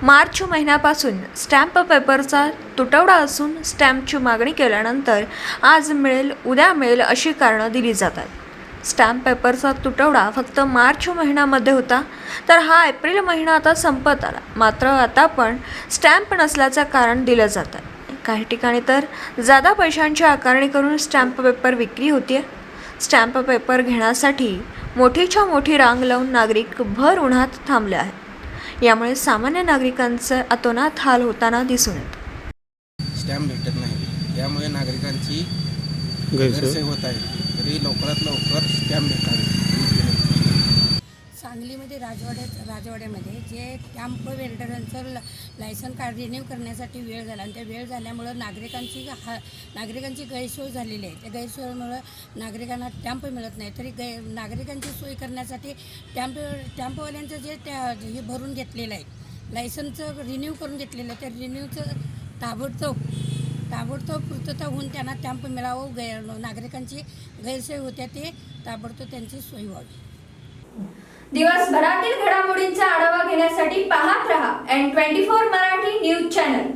मार्च महिन्यापासून स्टॅम्प पेपरचा तुटवडा असून स्टॅम्पची मागणी केल्यानंतर आज मिळेल उद्या मिळेल अशी कारणं दिली जातात. स्टॅम्प पेपरचा तुटवडा फक्त मार्च महिन्यामध्ये होता, तर हा एप्रिल महिना आता संपत आला. मात्र आता पण स्टॅम्प नसल्याचं कारण दिलं जातं. काही ठिकाणी तर जादा पैशांची आकारणी करून स्टॅम्प पेपर विक्री होते. स्टॅम्प पेपर घेण्यासाठी मोठीच्या मोठी रांग लावून नागरिक भर उन्हात थांबले आहेत. यामुळे सामान्य नागरिकांचे अतोनात हाल होताना दिसून येत. स्टॅम्प भेटत नाही, यामुळे नागरिकांची गैरसोय होत आहे. तरी लवकरात लवकर स्टॅम्प भेटावे. सांगलीमध्ये राजवाड्यामध्ये जे स्टॅम्प वेल्डरांचं लायसन कार्ड रिन्यू करण्यासाठी वेळ झाला आणि त्या वेळ झाल्यामुळं नागरिकांची गैरसोय झालेली आहे. त्या गैरसोयीमुळं नागरिकांना स्टॅम्प मिळत नाही. तरी नागरिकांची सोय करण्यासाठी स्टॅम्पवाल्यांचं जे हे भरून घेतलेलं आहे, लायसनचं रिन्यू करून घेतलेलं आहे, त्या रिन्यूचं ताबडतोब पूर्तता होऊन त्यांना स्टॅम्प मिळावं. नागरिकांची गैरसोय होत्या, ते ताबडतोब त्यांची सोय व्हावी. दिवसभरातील घडामोडींचा आढावा घेण्यासाठी पाहत रहा N24 मराठी न्यूज चॅनल.